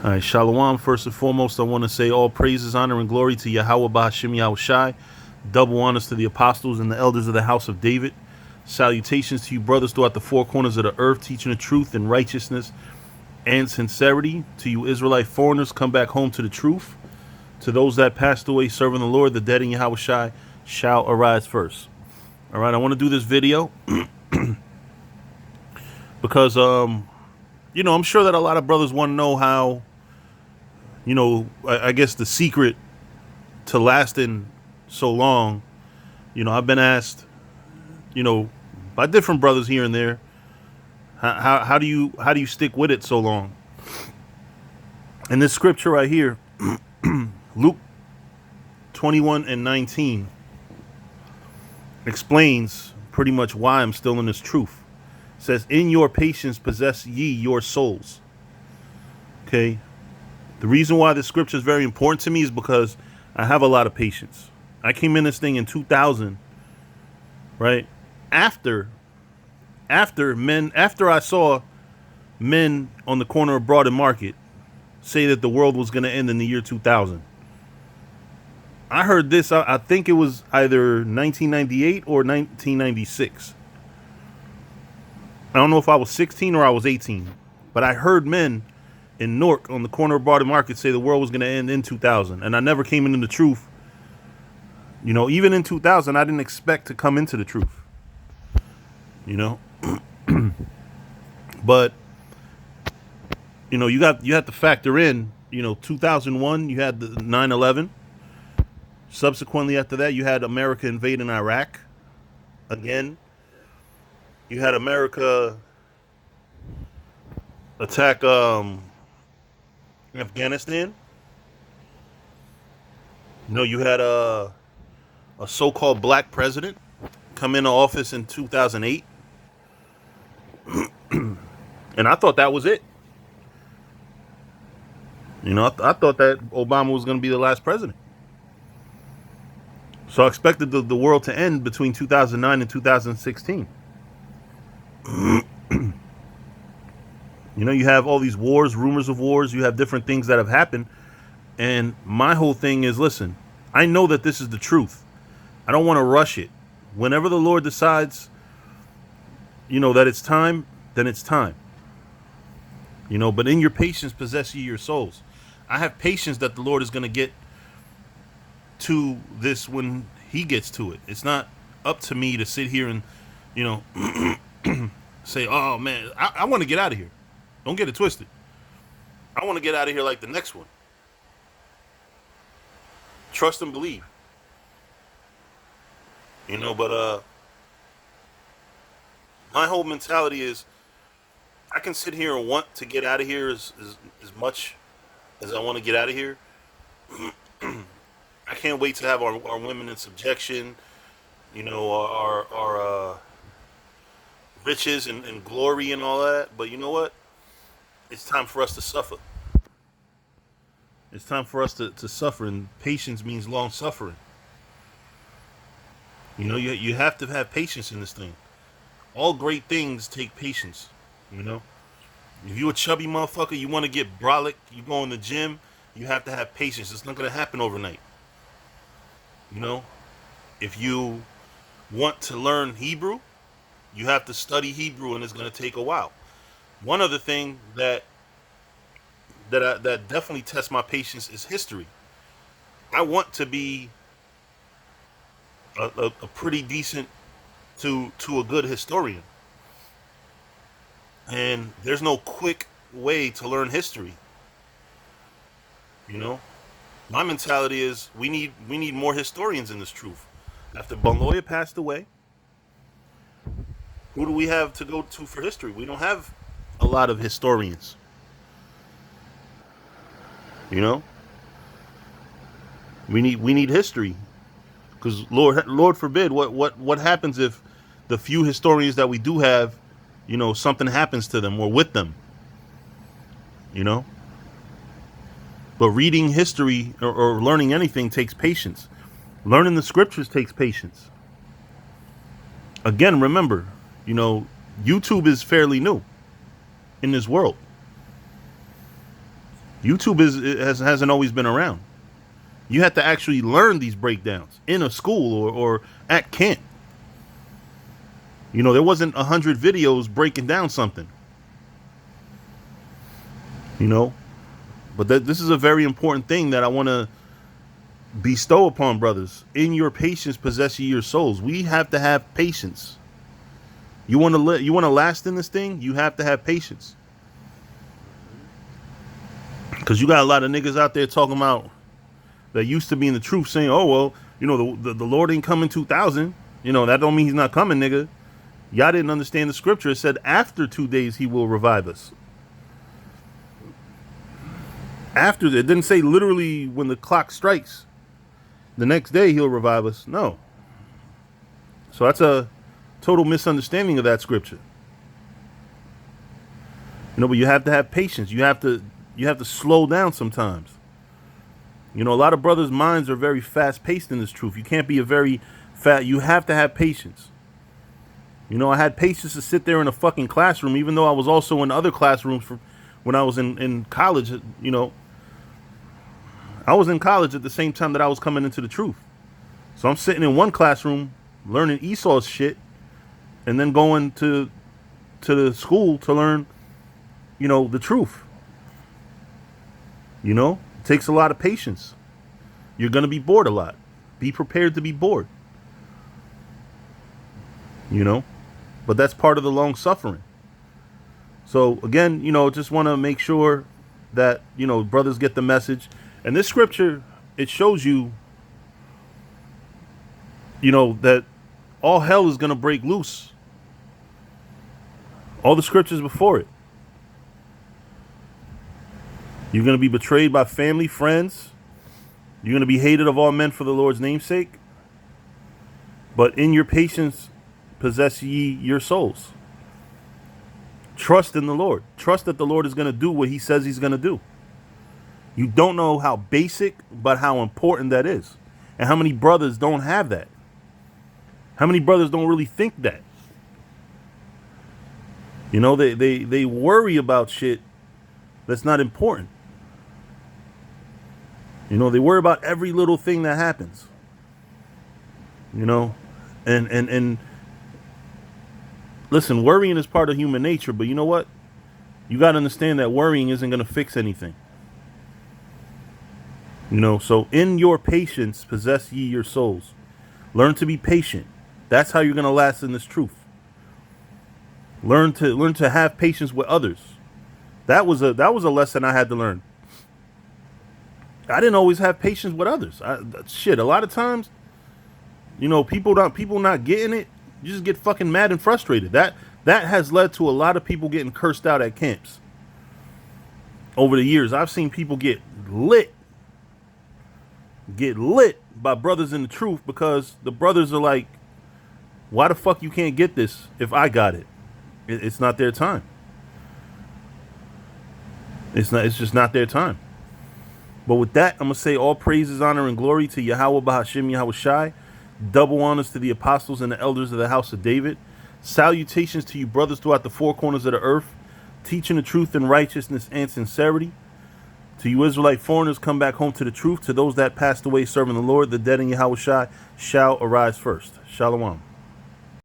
All right, Shalom. First and foremost, I want to say all praises, honor, and glory to Yahweh Ba'Hashem Yahushai. Double honors to the apostles and the elders of the house of David. Salutations to you brothers throughout the four corners of the earth, teaching the truth and righteousness and sincerity. To you Israelite foreigners, come back home to the truth. To those that passed away serving the Lord, the dead in Yahushai shall arise first. All right, I want to do this video because, I'm sure that a lot of brothers want to know how, I guess the secret to lasting so long. I've been asked, by different brothers here and there, how do you stick with it so long? And this scripture right here, Luke 21:19, explains pretty much why I'm still in this truth. It says, "In your patience possess ye your souls." Okay. The reason why this scripture is very important to me is because I have a lot of patience. I came in this thing in 2000, right? After I saw men on the corner of Broad and Market say that the world was going to end in the year 2000. I heard this, I think it was either 1998 or 1996. I don't know if I was 16 or I was 18, but I heard men in Newark on the corner of Broad and Market say the world was going to end in 2000. And I never came into the truth. Even in 2000, I didn't expect to come into the truth. But, you have to factor in, 2001, you had the 9/11. Subsequently after that, you had America invading Iraq. Again, you had America attack Afghanistan. You had a so-called black president come into office in 2008. And I thought that was it. I thought that Obama was going to be the last president. So I expected the world to end between 2009 and 2016. You have all these wars, rumors of wars. You have different things that have happened. And my whole thing is, listen, I know that this is the truth. I don't want to rush it. Whenever the Lord decides, that it's time, then it's time. But in your patience possess ye your souls. I have patience that the Lord is going to get to this when he gets to it. It's not up to me to sit here and, say, oh man, I want to get out of here. Don't get it twisted. I want to get out of here like the next one. Trust and believe. But my whole mentality is I can sit here and want to get out of here as much as I want to get out of here. I can't wait to have our women in subjection, our riches and glory and all that. But you know what? It's time for us to suffer. It's time for us to suffer, and patience means long suffering. You have to have patience in this thing. All great things take patience. If you a chubby motherfucker, you want to get brolic, you go in the gym, you have to have patience. It's not going to happen overnight. If you want to learn Hebrew, you have to study Hebrew, and it's going to take a while. One other thing that definitely tests my patience is history. I want to be a pretty decent to a good historian. And there's no quick way to learn history. My mentality is we need more historians in this truth. After Baloya passed away, who do we have to go to for history? We don't have a lot of historians. We need history, because Lord forbid, what happens if the few historians that we do have, something happens to them or with them. But reading history or learning anything takes patience. Learning the scriptures takes patience. Again, remember, YouTube is fairly new in this world. YouTube hasn't always been around. You had to actually learn these breakdowns in a school or at camp. You know, there wasn't 100 videos breaking down something. You know, but this is a very important thing that I want to bestow upon brothers. In your patience possess ye your souls. We have to have patience. You want to last in this thing, you have to have patience. Because you got a lot of niggas out there talking about that used to be in the truth saying, oh, well, you know, the Lord ain't coming 2000. You know, that don't mean he's not coming, nigga. Y'all didn't understand the scripture. It said after 2 days he will revive us. After, it didn't say literally when the clock strikes, the next day he'll revive us. No. So that's a total misunderstanding of that scripture. You know, but you have to have patience. You have to slow down sometimes. You know, a lot of brothers' minds are very fast-paced in this truth. You can't be you have to have patience. You know, I had patience to sit there in a fucking classroom, even though I was also in other classrooms when I was in college. You know, I was in college at the same time that I was coming into the truth. So I'm sitting in one classroom learning Esau's shit and then going to the school to learn, you know, the truth. You know, it takes a lot of patience. You're going to be bored a lot. Be prepared to be bored. You know, but that's part of the long suffering. So again, you know, just want to make sure that, you know, brothers get the message. And this scripture, it shows you, you know, that all hell is going to break loose. All the scriptures before it. You're going to be betrayed by family, friends. You're going to be hated of all men for the Lord's name's sake. But in your patience, possess ye your souls. Trust in the Lord. Trust that the Lord is going to do what he says he's going to do. You don't know how basic, but how important that is. And how many brothers don't have that? How many brothers don't really think that? You know, they worry about shit that's not important. You know, they worry about every little thing that happens. You know, and listen, worrying is part of human nature, but you know what? You got to understand that worrying isn't going to fix anything. You know, so in your patience, possess ye your souls. Learn to be patient. That's how you're going to last in this truth. Learn to have patience with others. That was a lesson I had to learn. I didn't always have patience with others. A lot of times, you know, people not getting it, you just get fucking mad and frustrated. That has led to a lot of people getting cursed out at camps. Over the years, I've seen people get lit by brothers in the truth because the brothers are like, why the fuck you can't get this if I got it? It's not their time. It's just not their time. But with that, I'm going to say all praises, honor, and glory to Yahweh Bahashim Yahweh Shai. Double honors to the apostles and the elders of the house of David. Salutations to you brothers throughout the four corners of the earth, teaching the truth in righteousness and sincerity. To you Israelite foreigners, come back home to the truth. To those that passed away serving the Lord, the dead in Yahweh Shai shall arise first. Shalom.